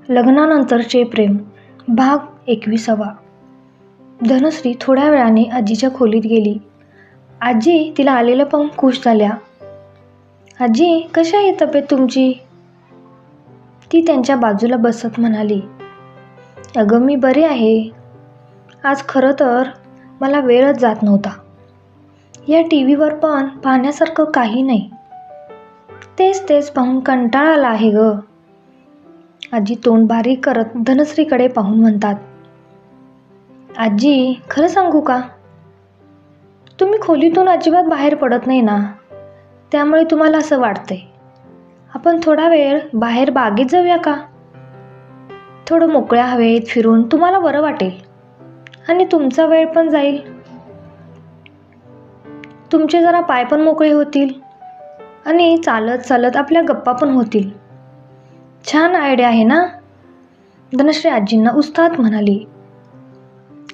लग्नानंतरचे प्रेम भाग 21. धनश्री थोड्या वेळाने आजीच्या खोलीत गेली. आजी तिला आलेलं पाहून खुश झाल्या. आजी, कशी आहे तब्येत तुमची? ती त्यांच्या बाजूला बसत म्हणाली. अगं, मी बरे आहे. आज खरं तर मला वेळच जात नव्हता. या टीव्हीवर पण पाहण्यासारखं काही नाही. तेच पाहून कंटाळा आला आहे ग. आजी तोंड बारीक करत धनश्रीकडे पाहून म्हणतात. आजी, खरं सांगू का? तुम्ही खोलीतून अजिबात बाहेर पडत नाही ना, त्यामुळे तुम्हाला असं वाटतंय. आपण थोडा वेळ बाहेर बागेत जाऊया का? थोडं मोकळ्या हवेत फिरून तुम्हाला बरं वाटेल आणि तुमचा वेळ पण जाईल. तुमचे जरा पाय पण मोकळे होतील आणि चालत चालत आपल्या गप्पा पण होतील. छान आयडिया आहे ना? धनश्री आजींना उत्साहात म्हणाली.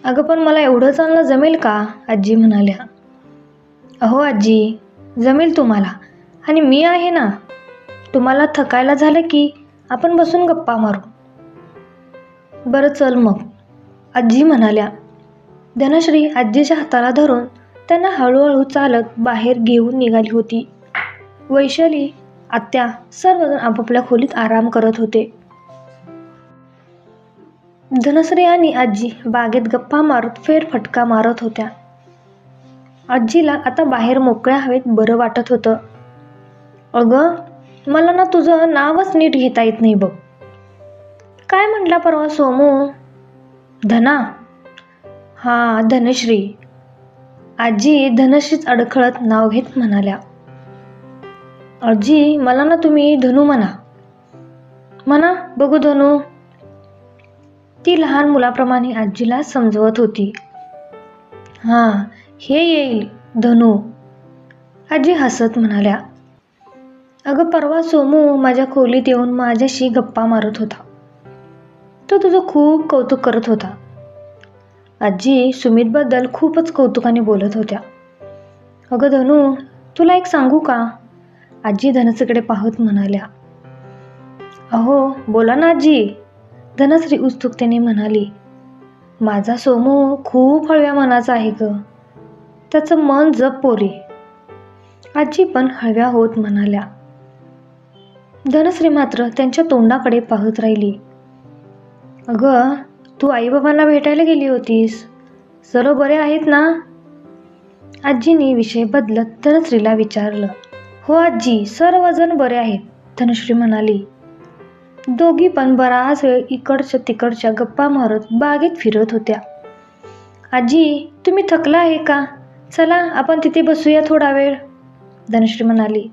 अगं, पण मला एवढं चालणं जमेल का? आजी म्हणाल्या. अहो आजी, जमेल तुम्हाला, आणि मी आहे ना. तुम्हाला थकायला झालं की आपण बसून गप्पा मारू. बरं, चल मग, आजी म्हणाल्या. धनश्री आजीच्या हाताला धरून त्यांना हळूहळू चालत बाहेर घेऊन निघाली होती. वैशाली, आत्या सर्वजण आपापल्या खोलीत आराम करत होते. धनश्री आणि आजी बागेत गप्पा मारत फेरफटका मारत होत्या. आजीला आता बाहेर मोकळ्या हवेत बरं वाटत होतं. अगं, मला ना तुझं नावच नीट घेता येत नाही बघ. काय म्हटला परवा सोमू? धना? हां, धनश्री. आजी धनश्रीच अडखळत नाव घेत म्हणाल्या. आजी, मला ना तुम्ही धनू म्हणा. म्हणा बघू धनू. ती लहान मुलाप्रमाणे आजीला समजवत होती. हां, हे येईल धनू, आजी हसत म्हणाल्या. अगं, परवा सोमू माझ्या खोलीत येऊन माझ्याशी गप्पा मारत होता. तो तुझं खूप कौतुक करत होता. आजी सुमितबद्दल खूपच कौतुकाने बोलत होत्या. अगं धनू, तुला एक सांगू का? आजी धनश्रीकडे पाहत म्हणाल्या. अहो, बोला ना आजी, धनश्री उत्सुकतेने म्हणाली. माझा सोमू खूप हळव्या मनाचा आहे ग. त्याचं मन जप पोरी. आजी पण हळव्या होत म्हणाल्या. धनश्री मात्र त्यांच्या तोंडाकडे पाहत राहिली. अगं, तू आईबाबांना भेटायला गेली होतीस. सर्व बरे आहेत ना? आजीने विषय बदलत धनश्रीला विचारलं. हो आजी, सर्वजण बरे आहेत, धनश्री म्हणाली. दोघी पण बराच वेळ इकडच्या तिकडच्या गप्पा मारत बागेत फिरत होत्या. आजी, तुम्ही थकला आहे का? चला आपण तिथे बसूया थोडा वेळ, धनश्री म्हणाली.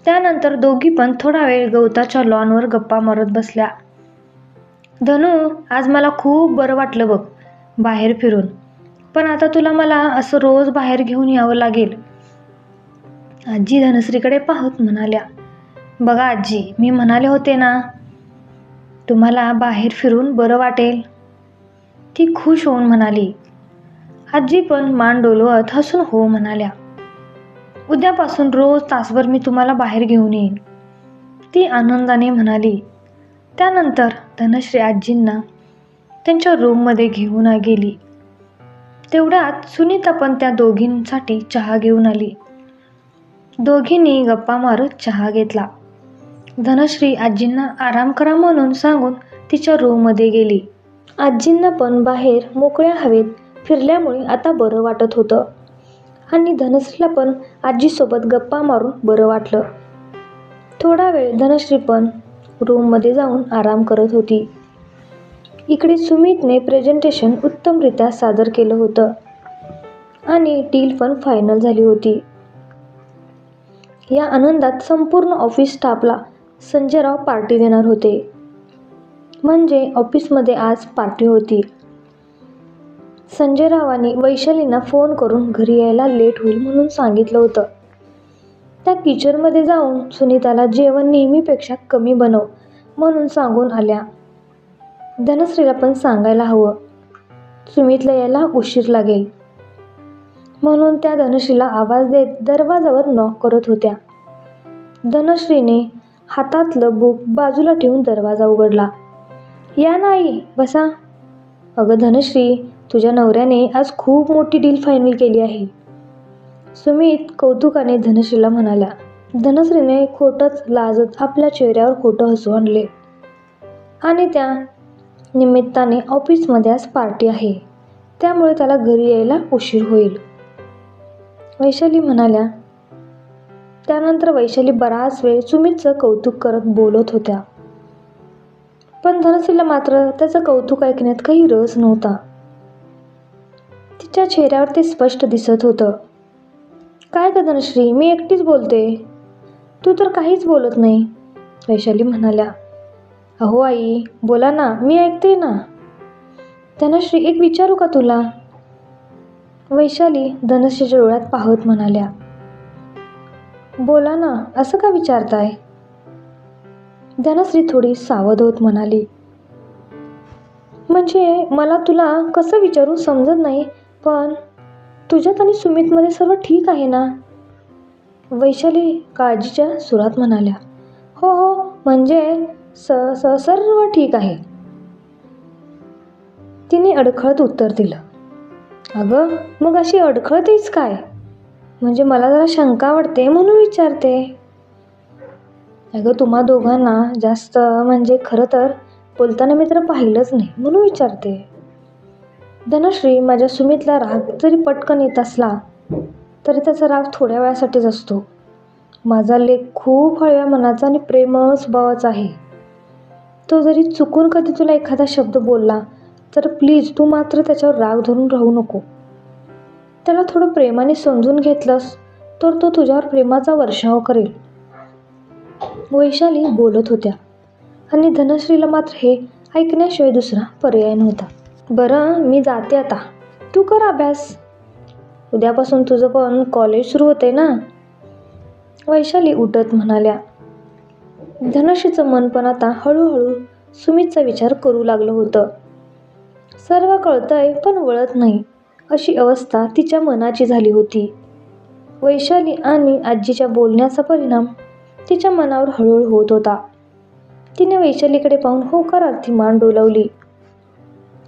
त्यानंतर दोघी पण थोडा वेळ गवताच्या लॉनवर गप्पा मारत बसल्या. धनू, आज मला खूप बरं वाटलं बघ बाहेर फिरून. पण आता तुला मला असं रोज बाहेर घेऊन यावं लागेल, आजी धनश्रीकडे पाहत म्हणाल्या. बघा आजी, मी म्हणाले होते ना, तुम्हाला बाहेर फिरून बरं वाटेल, ती खुश होऊन म्हणाली. आजी पण मान डोलवत हसून हो म्हणाल्या. उद्यापासून रोज तासभर मी तुम्हाला बाहेर घेऊन येईन, ती आनंदाने म्हणाली. त्यानंतर धनश्री आजींना त्यांच्या रूममध्ये घेऊन गेली. तेवढ्यात सुनीता पण त्या दोघींसाठी चहा घेऊन आली. दोघींनी गप्पा मारत चहा घेतला. धनश्री आजींना आराम करा म्हणून सांगून तिच्या रूममध्ये गेली. आजींना पण बाहेर मोकळ्या हवेत फिरल्यामुळे आता बरं वाटत होतं आणि धनश्रीला पण आजीसोबत गप्पा मारून बरं वाटलं. थोडा वेळ धनश्री पण रूममध्ये जाऊन आराम करत होती. इकडे सुमितने प्रेझेंटेशन उत्तमरित्या सादर केलं होतं आणि डील पण फायनल झाली होती. या आनंदात संपूर्ण ऑफिस स्टाफला संजयराव पार्टी देणार होते. म्हणजे ऑफिसमध्ये आज पार्टी होती. संजयरावांनी वैशालींना फोन करून घरी यायला लेट होईल म्हणून सांगितलं होतं. त्या किचनमध्ये जाऊन सुनीताला जेवण नेहमीपेक्षा कमी बनव म्हणून सांगून आल्या. धनश्रीला पण सांगायला हवं, सुमितला यायला उशीर लागेल म्हणून त्या धनश्रीला आवाज देत दरवाजावर नॉक करत होत्या. धनश्रीने हातातलं बुक बाजूला ठेवून दरवाजा उघडला. या नाही बसा. अगं धनश्री, तुझ्या नवऱ्याने आज खूप मोठी डील फायनल केली आहे. सुमित कौतुकाने धनश्रीला म्हणाला. धनश्रीने खोटंच लाजत आपल्या चेहऱ्यावर खोटं हसू आणले. आणि त्या निमित्ताने ऑफिसमध्ये आज पार्टी आहे, त्यामुळे त्याला घरी यायला उशीर होईल, वैशाली म्हणाल्या. त्यानंतर वैशाली बराच वेळ सुमितचं कौतुक करत बोलत होत्या, पण धनश्रीला मात्र त्याचं कौतुक ऐकण्यात काही रस नव्हता. तिच्या चेहऱ्यावर ते स्पष्ट दिसत होतं. काय ग धनश्री, मी एकटीच बोलते, तू तर काहीच बोलत नाही, वैशाली म्हणाल्या. अहो आई, बोला ना, मी ऐकते ना. धनश्री, एक विचारू का तुला, वैशाली धनश्रीच्या डोळ्यात पाहत म्हणाल्या. बोला ना, असं का विचारताय, धनश्री थोडी सावध होत म्हणाली. म्हणजे मला तुला कसं विचारू समजत नाही, पण तुझ्यात आणि सुमितमध्ये सर्व ठीक आहे ना, वैशाली काळजीच्या सुरात म्हणाल्या. हो हो, म्हणजे सर्व ठीक आहे, तिने अडखळत उत्तर दिलं. अगं मग अशी अडखळतेच काय, म्हणजे मला जरा शंका वाटते म्हणून विचारते. अगं तुम्हा दोघांना जास्त म्हणजे खरं तर बोलताना मी तर पाहिलंच नाही म्हणून विचारते. धनश्री, माझ्या सुमितला राग जरी पटकन येत असला तरी त्याचा राग थोड्या वेळासाठीच असतो. माझा लेक खूप हळव्या मनाचा आणि प्रेमळ स्वभावाचा आहे. तो जरी चुकून कधी तुला एखादा शब्द बोलला तर प्लीज तू मात्र त्याच्यावर राग धरून राहू नको. त्याला थोडं प्रेमाने समजून घेतलंस तर तो तुझ्यावर प्रेमाचा वर्षाव करेल, वैशाली बोलत होत्या. आणि धनश्रीला मात्र हे ऐकण्याशिवाय दुसरा पर्याय नव्हता. बरं, मी जाते आता, तू कर अभ्यास, उद्यापासून तुझं पण कॉलेज सुरू होते ना, वैशाली उठत म्हणाल्या. धनश्रीचं मन पण आता हळूहळू सुमितचा विचार करू लागलं होतं. सर्व कळतंय पण वळत नाही अशी अवस्था तिच्या मनाची झाली होती. वैशाली आणि आजीच्या बोलण्याचा परिणाम तिच्या मनावर हळूहळू होत होता. तिने वैशालीकडे पाहून होकारार्थी मान डोलावली.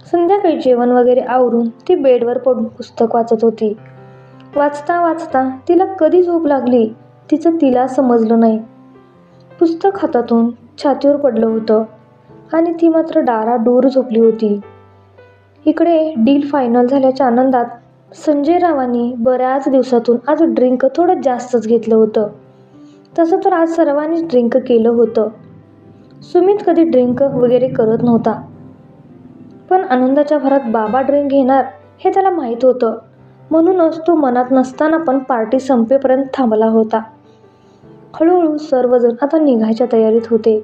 संध्याकाळी जेवण वगैरे आवरून ती बेडवर पडून पुस्तक वाचत होती. वाचता वाचता तिला कधी झोप लागली तिचं तिला समजलं नाही. पुस्तक हातातून छातीवर पडलं होतं आणि ती मात्र डाराडूर झोपली होती. इकडे डील फायनल झाल्याच्या आनंदात संजय रावांनी बऱ्याच दिवसातून आज ड्रिंक थोडं जास्तच घेतलं होतं. तसं तर आज सर्वांनीच ड्रिंक केलं होतं. सुमित कधी ड्रिंक वगैरे करत नव्हता, पण आनंदाच्या भरात बाबा ड्रिंक घेणार हे त्याला माहीत होतं, म्हणूनच तो मनात नसताना पण पार्टी संपेपर्यंत थांबला होता. हळूहळू सर्वजण आता निघायच्या तयारीत होते.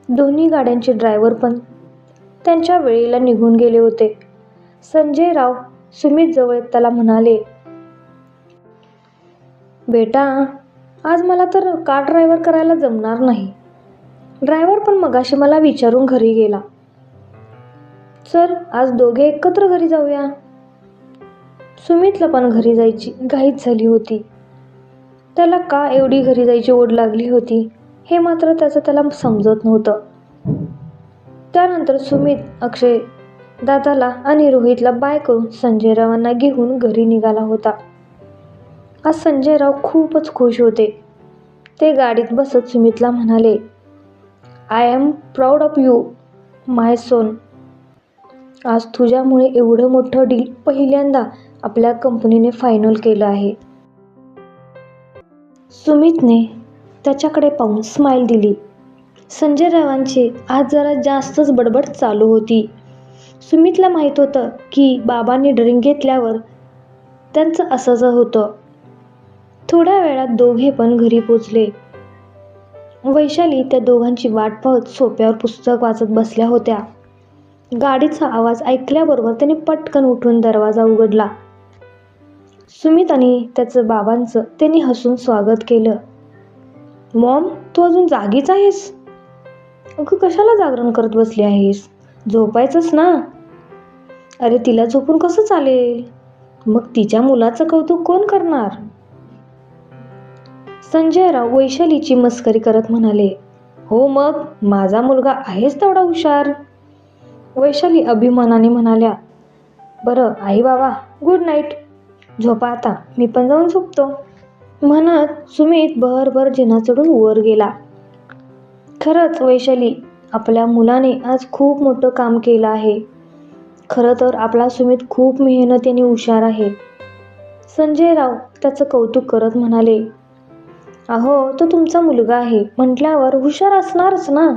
दोन्ही गाड्यांचे ड्रायव्हर पण त्यांच्या वेळेला निघून गेले होते. संजय राव सुमित जवळ त्याला म्हणाले. बेटा, आज मला तर कार ड्रायव्हर करायला जमणार नाही. ड्रायव्हर पण मगाशी मला विचारून घरी गेला. सर, आज दोघे एकत्र घरी जाऊया. सुमितला पण घरी जायची घाईच झाली होती. त्याला का एवढी घरी जायची ओढ लागली होती हे मात्र त्याला समजत नव्हतं. त्यानंतर सुमित अक्षय दादाला आणि रोहितला बाय करून संजयरावांना घेऊन घरी निघाला होता. आज संजयराव खूपच खुश होते. ते गाडीत बसत सुमितला म्हणाले, I am proud of you my son. आज तुझ्यामुळे एवढं मोठं डील पहिल्यांदा आपल्या कंपनीने फायनल केलं आहे. सुमितने त्याच्याकडे पाहून स्माईल दिली. संजयरावांची आज जरा जास्तच बडबड चालू होती. सुमितला माहीत होतं की बाबांनी ड्रिंक घेतल्यावर त्यांचं असंच होतं. थोड्या वेळात दोघे पण घरी पोचले. वैशाली त्या दोघांची वाट पाहत सोफ्यावर पुस्तक वाचत बसल्या होत्या. गाडीचा आवाज ऐकल्याबरोबर त्याने पटकन उठून दरवाजा उघडला. सुमित आणि त्याचं बाबांचं त्यांनी हसून स्वागत केलं. मॉम, तू अजून जागीच आहेस? अगं कशाला जागरण करत बसली आहेस, झोपायचंच ना. अरे तिला झोपून कसं चालेल, मग तिच्या मुलाचं कौतुक कोण करणार, संजयराव वैशालीची मस्करी करत म्हणाले. हो मग, माझा मुलगा आहेच तेवढा हुशार, वैशाली अभिमानाने म्हणाल्या, बरं आई बाबा, गुड नाईट. झोपा आता, मी पण जाऊन झोपतो. म्हणत सुमित भरभर जिना चढून वर गेला. खरंच वैशाली, आपल्या मुलाने आज खूप मोठं काम केलं आहे. खरं तर आपला सुमित खूप मेहनतीने हुशार आहे. संजय राव त्याचं कौतुक करत म्हणाले. अहो, तो तुमचा मुलगा आहे म्हटल्यावर हुशार असणारच ना.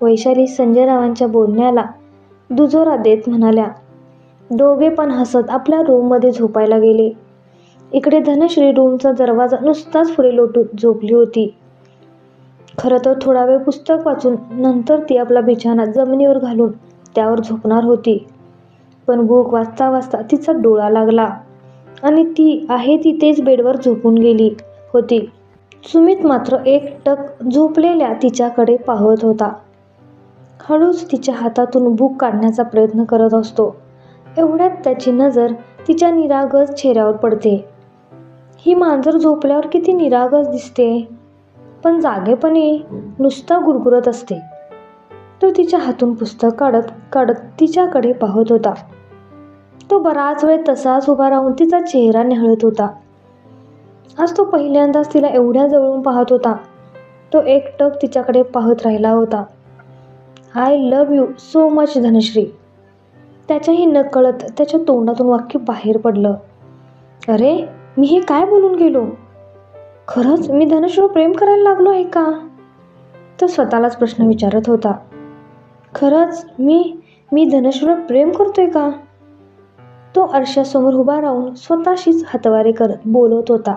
वैशाली संजय रावांच्या बोलण्याला दुजोरा देत म्हणाल्या. दोघे पण हसत आपल्या रूममध्ये झोपायला गेले. इकडे धनश्री रूमचा दरवाजा नुसताच पुढे लोटून झोपली होती. खरं तर थोडा वेळ पुस्तक वाचून नंतर ती आपला बिछाना जमिनीवर घालून त्यावर झोपणार होती. पण बुक वाचता वाचता तिचा डोळा लागला आणि ती आहे तिथेच बेडवर झोपून गेली होती. सुमित मात्र एकटक झोपलेल्या तिच्याकडे पाहत होता. हळूच तिच्या हातातून बुक काढण्याचा प्रयत्न करत असतो. एवढ्यात त्याची नजर तिच्या निरागस चेहऱ्यावर पडते. ही मांजर झोपल्यावर किती निरागस दिसते, पण जागेपणी नुसता गुरगुरत असते. तो तिच्या हातून पुस्तक काढत काढत तिच्याकडे पाहत होता. तो बराच वेळ तसाच उभा राहून तिचा चेहरा निहाळत होता. आज तो पहिल्यांदाच तिला एवढ्या जवळून पाहत होता. तो एकटक तिच्याकडे पाहत राहिला होता. I love you so much Dhanashree. त्याच्याही नकळत त्याच्या तोंडातून वाक्य बाहेर पडलं. अरे, मी हे काय बोलून गेलो? खरंच मी धनश्रीवर प्रेम करायला लागलो आहे का? तो स्वतःलाच प्रश्न विचारत होता. खरंच मी धनश्रीवर प्रेम करतोय का? तो आरशासमोर उभा राहून स्वतःशीच हातवारे करत बोलत होता.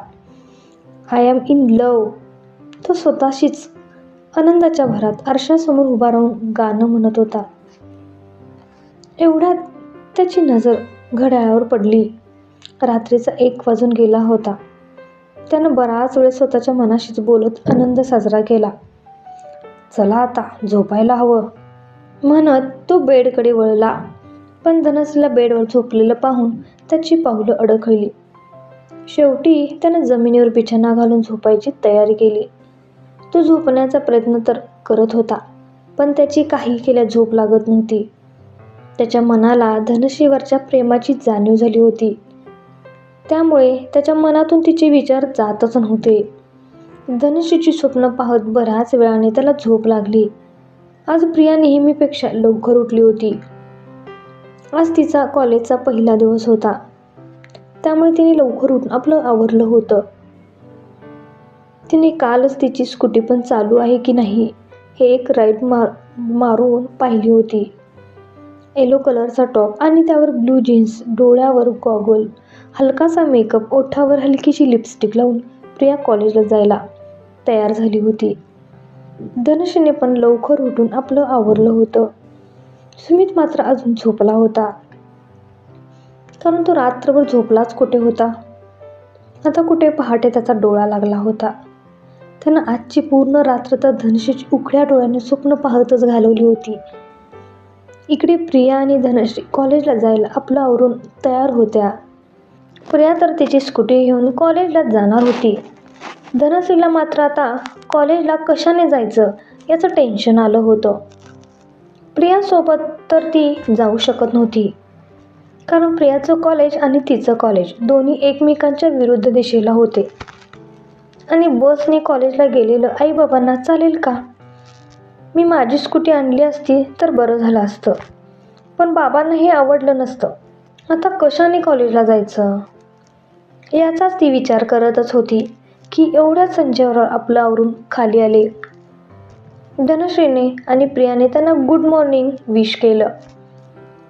I am in love. तो स्वतःशीच आनंदाच्या भरात आरशासमोर उभा राहून गाणं म्हणत होता. एवढ्यात त्याची नजर घड्याळावर पडली. रात्रीचा 1 वाजून गेला होता. त्यानं बराच वेळ स्वतःच्या मनाशीच बोलत आनंद साजरा केला. चला आता झोपायला हवं म्हणत तो बेडकडे वळला. पण धनश्रीला बेडवर झोपलेलं पाहून त्याची पावलं अडखळली. शेवटी त्यानं जमिनीवर बिछाना घालून झोपायची तयारी केली. तो झोपण्याचा प्रयत्न तर करत होता, पण त्याची काही केल्या झोप लागत नव्हती. त्याच्या मनाला धनश्रीवरच्या प्रेमाची जाणीव झाली होती. त्यामुळे त्याच्या मनातून तिचे विचार जातच नव्हते. धनश्रीची स्वप्न पाहत बऱ्याच वेळाने त्याला झोप लागली. आज प्रिया नेहमीपेक्षा लवकर उठली होती. आज तिचा कॉलेजचा पहिला दिवस होता. त्यामुळे तिने लवकर उठून आपलं आवरलं होतं. तिने कालच तिची स्कूटी पण चालू आहे की नाही हे एक राईड मारून पाहिली होती. येलो कलरचा टॉप आणि त्यावर ब्लू जीन्स, डोळ्यावर गॉगल, हलकासा मेकअप, ओठावर हलकीशी लिपस्टिक लावून प्रिया कॉलेजला जायला तयार झाली होती. धनश्रीने पण लवकर उठून आपलं आवरलं होतं. सुमित मात्र अजून झोपला होता, कारण तो रात्रभर झोपलाच कुठे होता. आता कुठे पहाटे त्याचा डोळा लागला होता. त्यानं आजची पूर्ण रात्र तर धनश्रीची उघड्या डोळ्याने स्वप्न पाहतच घालवली होती. इकडे प्रिया आणि धनश्री कॉलेजला जायला आपलं आवरून तयार होत्या. प्रिया तर तिची स्कूटी घेऊन कॉलेजला जाणार होती. धनश्रीला मात्र आता कॉलेजला कशाने जायचं याचं टेन्शन आलं होतं. प्रियासोबत तर ती जाऊ शकत नव्हती, कारण प्रियाचं कॉलेज आणि तिचं कॉलेज दोन्ही एकमेकांच्या विरुद्ध दिशेला होते. आणि बसने कॉलेजला गेलेलं आईबाबांना चालेल का? मी माझी स्कूटी आणली असती तर बरं झालं असतं, पण बाबांना हे आवडलं नसतं. आता कशाने कॉलेजला जायचं याचाच ती विचार करतच होती की एवढ्या संजयवर आपलं आवरून खाली आले. धनश्रीने आणि प्रियाने त्यांना गुड मॉर्निंग विश केलं.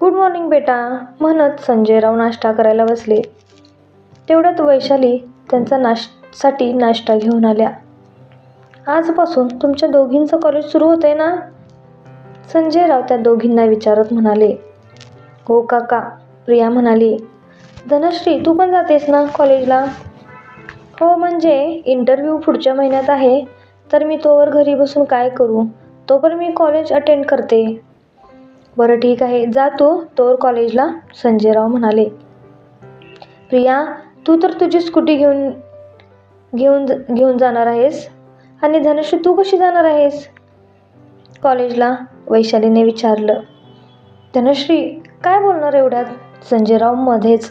गुड मॉर्निंग बेटा म्हणत संजयराव नाश्ता करायला बसले. तेवढ्यात वैशाली त्यांचा साठी नाश्ता घेऊन आल्या. आजपासून तुमच्या दोघींचं कॉलेज सुरू होतंय ना? संजयराव त्या दोघींना विचारत म्हणाले. हो काका, प्रिया म्हणाली. धनश्री, तू पण जातेस ना कॉलेजला? हो, म्हणजे इंटरव्ह्यू पुढच्या महिन्यात आहे, तर मी तोवर घरी बसून काय करू, तोपर्यंत मी कॉलेज अटेंड करते. बरं ठीक आहे, जा तू तोवर कॉलेजला, संजयराव म्हणाले. प्रिया, तू तर तुझी स्कूटी घेऊन जाणार आहेस, आणि धनश्री तू कशी जाणार आहेस कॉलेजला? वैशालीने विचारलं. धनश्री काय बोलणार एवढ्यात? संजयराव मध्येच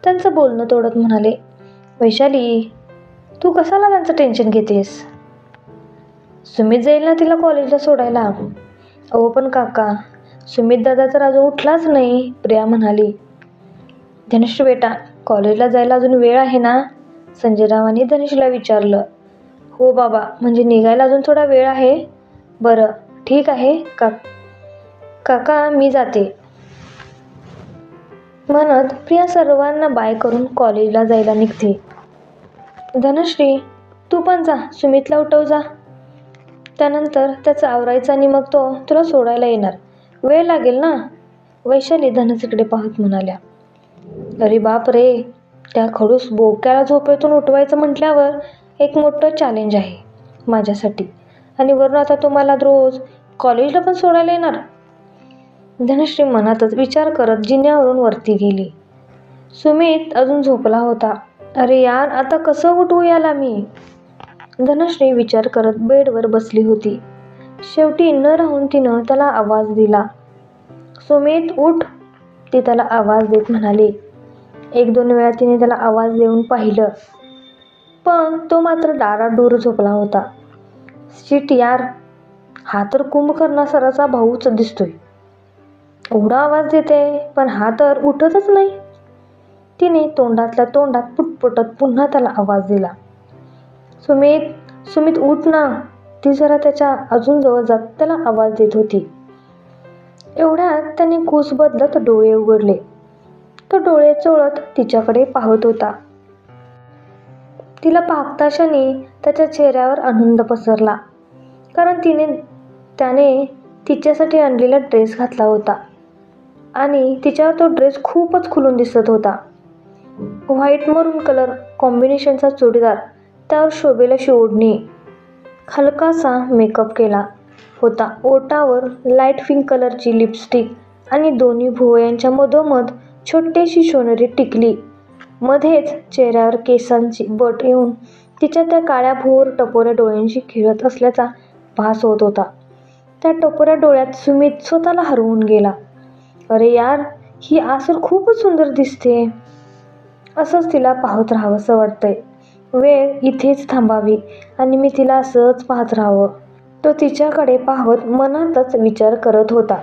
त्यांचं बोलणं तोडत म्हणाले. वैशाली, तू कशाला त्यांचं टेन्शन घेतेस? सुमित जाईल ना तिला कॉलेजला सोडायला. अहो पण काका, सुमित दादा तर अजून उठलाच नाही, प्रिया म्हणाली. धनुश्री बेटा, कॉलेजला जायला अजून वेळ आहे ना? संजयरावांनी धनुश्रीला विचारलं. हो बाबा, म्हणजे निघायला अजून थोडा वेळ आहे. बरं ठीक आहे काका, मी जाते म्हणत प्रिया सर्वांना बाय करून कॉलेजला जायला निघते. धनश्री, तू पण जा, सुमितला उठव जा. त्यानंतर त्याचं आवरायचं आणि मग तो तुला सोडायला येणार. वेळ लागेल ना? वैशाली धनश्रीकडे पाहत म्हणाल्या. अरे बाप रे, त्या खडूस बोक्याला झोपेतून उठवायचं म्हटल्यावर एक मोठं चॅलेंज आहे माझ्यासाठी. आणि वरून आता तुम्हाला रोज कॉलेजला पण सोडायला येणार? धनश्री मनातच विचार करत जिन्यावरून वरती गेली. सुमित अजून झोपला होता. अरे यार, आता कसं उठवू याला मी? धनश्री विचार करत बेडवर बसली होती. शेवटी न राहून तिनं त्याला आवाज दिला. सुमित उठ, ती त्याला आवाज देत म्हणाली. 1-2 वेळा तिने त्याला आवाज देऊन पाहिलं, पण तो मात्र डाराडूर झोपला होता. शिट यार, हा तर कुंभकर्णासराचा भाऊच दिसतोय. एवढा आवाज देते पण हा तर उठतच नाही. तिने तोंडातल्या तोंडात पुटपुटत पुन्हा त्याला आवाज दिला. सुमित उठ ना. ती जरा त्याच्या अजून जवळ जात त्याला आवाज देत होती. एवढ्यात त्याने कूस बदलत डोळे उघडले. तो डोळे चोळत तिच्याकडे पाहत होता. तिला पाहताक्षणी त्याच्या चेहऱ्यावर आनंद पसरला, कारण त्याने तिच्यासाठी आणलेला ड्रेस घातला होता आणि तिच्यावर तो ड्रेस खूपच खुलून दिसत होता. व्हाईट मरून कलर कॉम्बिनेशनचा चुडीदार, त्यावर शोभेल अशी ओढणी, हलकासा मेकअप केला होता. ओठावर लाईट पिंक कलरची लिपस्टिक आणि दोन्ही भुवयांच्या मधोमध छोटीशी सोनेरी टिकली. मध्येच चेहऱ्यावर केसांची बट येऊन तिच्या त्या काळ्या भोर टपोऱ्या डोळ्यांशी खेळत असल्याचा भास होत होता. त्या टपोऱ्या डोळ्यात सुमित स्वतःला हरवून गेला. अरे यार, ही आसल खूपच सुंदर दिसते. असंच तिला पाहत राहावंसं वाटतंय. वेळ इथेच थांबावी आणि मी तिला असंच पाहत राहावं. तो तिच्याकडे पाहत मनातच विचार करत होता.